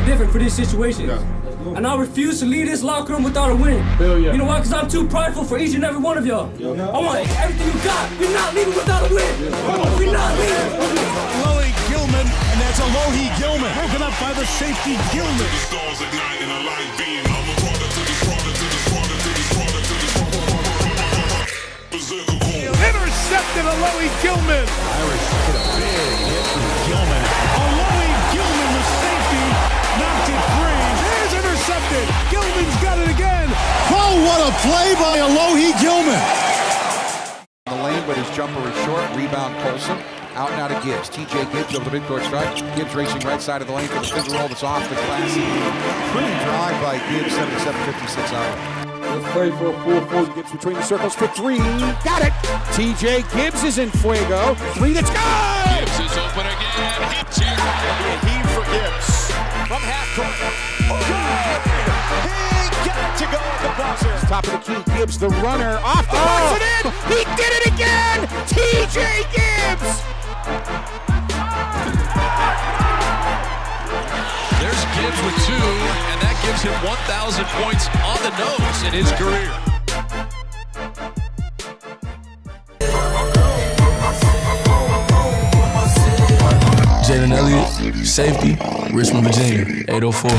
Different for this situation. Yeah. And I refuse to leave this locker room without a win. Hell yeah. You know why? Because I'm too prideful for each and every one of y'all. Yeah. I want everything you got. We're not leaving without a win. Yeah. We're not leaving. Alohi Gilman, and that's Alohi Gilman. Broken up by the safety Gilman. Intercepted Alohi Gilman. Irish hit a big hit from Gilman. Alohi Gilman, the safety, knocked it free. There's intercepted. Gilman's got it again. Oh, what a play by Alohi Gilman. The lane, but his jumper is short. Rebound Coleman. Out now to Gibbs. TJ Gibbs over the midcourt stripe. Gibbs racing right side of the lane for the finger roll that's off the classy. Pretty drive by Gibbs, 77-56 out. Let's play for a 4-4. Gibbs between the circles for three. Got it. TJ Gibbs is in fuego. Three, that's good. Gibbs is open again. Heave for Gibbs. From half court. He got to go at the buzzer. Top of the key, Gibbs, the runner, off the box and in. He did it again. TJ Gibbs. There's Gibbs with 2, and that gives him 1,000 points on the nose in his career. Jalen Elliott, safety, Richmond, Virginia, 804.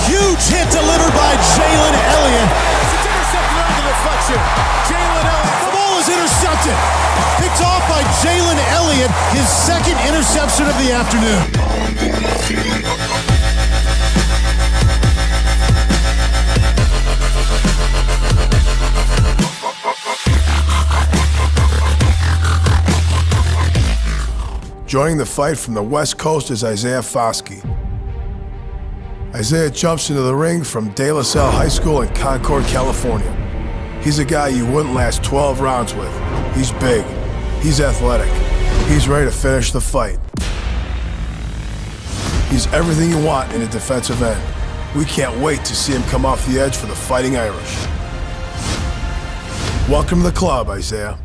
Huge hit delivered by Jalen Elliott. It's intercepted under the deflection. Jalen Elliott. The ball is intercepted. Picked off by Jalen Elliott, his second interception of the afternoon. Joining the fight from the West Coast is Isaiah Foskey. Isaiah jumps into the ring from De La Salle High School in Concord, California. He's a guy you wouldn't last 12 rounds with. He's big, he's athletic, he's ready to finish the fight. He's everything you want in a defensive end. We can't wait to see him come off the edge for the Fighting Irish. Welcome to the club, Isaiah.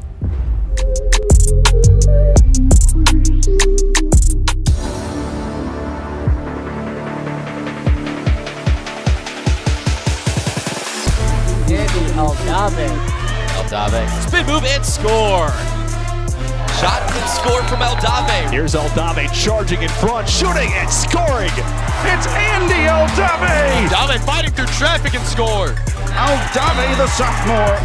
Eldave. Spin move and score. Shot and score from Eldave. Here's Eldave charging in front, shooting and scoring. It's Andy Eldave. Eldave fighting through traffic and score. Eldave, the sophomore.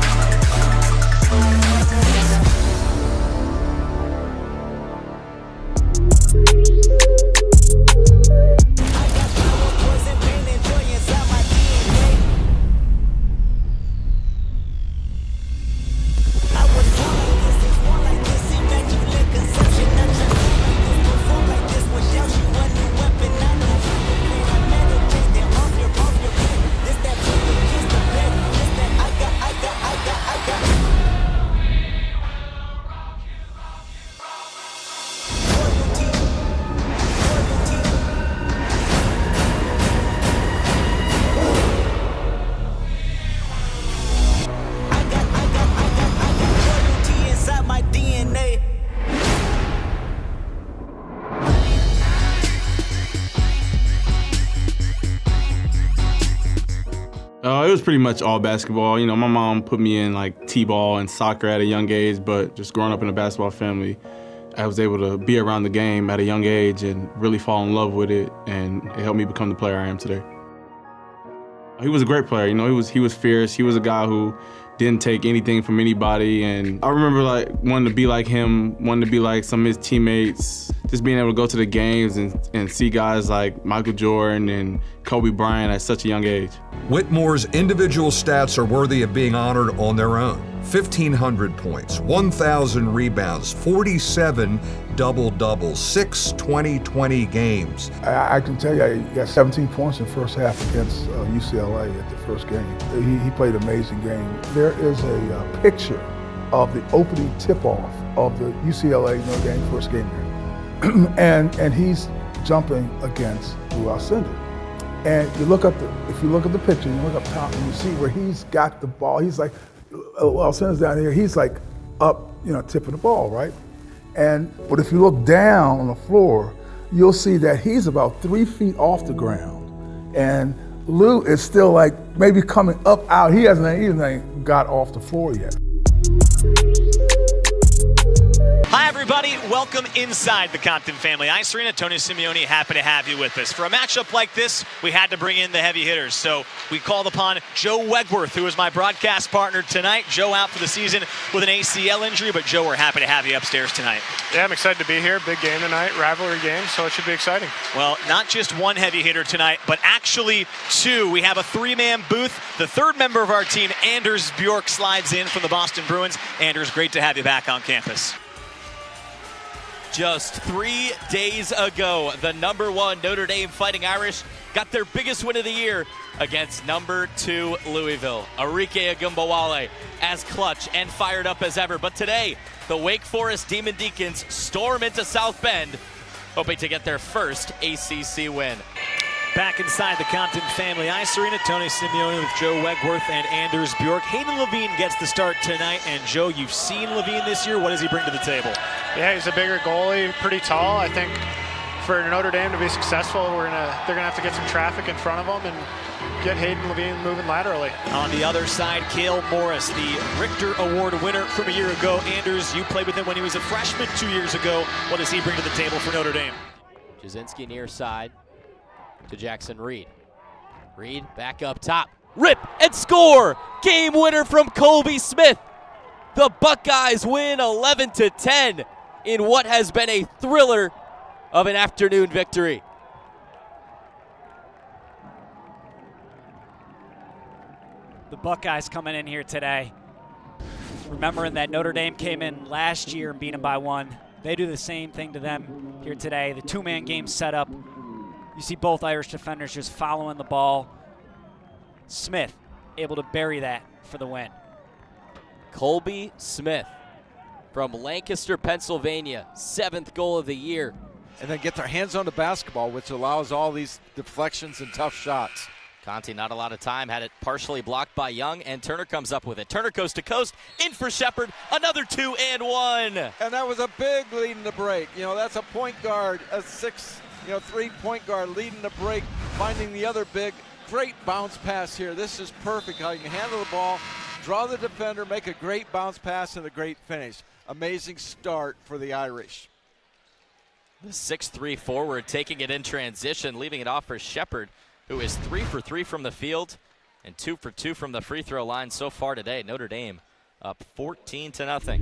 It was pretty much all basketball. You know, my mom put me in like t-ball and soccer at a young age, but just growing up in a basketball family, I was able to be around the game at a young age and really fall in love with it, and it helped me become the player I am today. He was a great player. You know, he was fierce. He was a guy who didn't take anything from anybody, and I remember like wanting to be like him, wanting to be like some of his teammates, just being able to go to the games and see guys like Michael Jordan and Kobe Bryant at such a young age. Whitmore's individual stats are worthy of being honored on their own. 1,500 points, 1,000 rebounds, 47 double-doubles, 6 20-20 games. I can tell you, he got 17 points in the first half against UCLA at the first game. He played an amazing game. There is a picture of the opening tip-off of the UCLA Notre Dame first game here. and he's jumping against Lou Alcindor. And you look up if you look at the picture, you look up top and you see where he's got the ball. He's like, Alcinder's down here, he's like up, tipping the ball, right? But if you look down on the floor, you'll see that he's about 3 feet off the ground. And Lou is still like maybe coming up out. He hasn't even got off the floor yet. Hi, everybody. Welcome inside the Compton Family Ice Arena. Tony Simeone, happy to have you with us. For a matchup like this, we had to bring in the heavy hitters. So we called upon Joe Wegworth, who is my broadcast partner tonight. Joe out for the season with an ACL injury, but Joe, we're happy to have you upstairs tonight. Yeah, I'm excited to be here. Big game tonight, rivalry game, so it should be exciting. Well, not just one heavy hitter tonight, but actually two. We have a three-man booth. The third member of our team, Anders Bjork, slides in from the Boston Bruins. Anders, great to have you back on campus. Just 3 days ago, the #1 Notre Dame Fighting Irish got their biggest win of the year against #2 Louisville. Arike Agumbawale as clutch and fired up as ever. But today, the Wake Forest Demon Deacons storm into South Bend, hoping to get their first ACC win. Back inside the Compton Family Ice Arena, Tony Simeone with Joe Wegworth and Anders Bjork. Hayden Levine gets the start tonight, and Joe, you've seen Levine this year. What does he bring to the table? Yeah, he's a bigger goalie, pretty tall. I think for Notre Dame to be successful, they're gonna have to get some traffic in front of them and get Hayden Levine moving laterally. On the other side, Cale Morris, the Richter Award winner from a year ago. Anders, you played with him when he was a freshman 2 years ago. What does he bring to the table for Notre Dame? Jasinski near side to Jackson Reed. Reed back up top. Rip and score! Game winner from Colby Smith. The Buckeyes win 11-10 in what has been a thriller of an afternoon victory. The Buckeyes coming in here today, remembering that Notre Dame came in last year and beat them by 1. They do the same thing to them here today. The two-man game set up. You see both Irish defenders just following the ball. Smith able to bury that for the win. Colby Smith from Lancaster, Pennsylvania, 7th goal of the year. And then get their hands on the basketball, which allows all these deflections and tough shots. Conti, not a lot of time, had it partially blocked by Young, and Turner comes up with it. Turner coast to coast, in for Shepard, another 2 and 1. And that was a big lead in the break. That's a point guard, a 3-point guard leading the break, finding the other big. Great bounce pass here. This is perfect how you can handle the ball, draw the defender, make a great bounce pass, and a great finish. Amazing start for the Irish. The 6'3 forward taking it in transition, leaving it off for Shepard, who is 3 for 3 from the field and 2 for 2 from the free throw line so far today. Notre Dame up 14-0.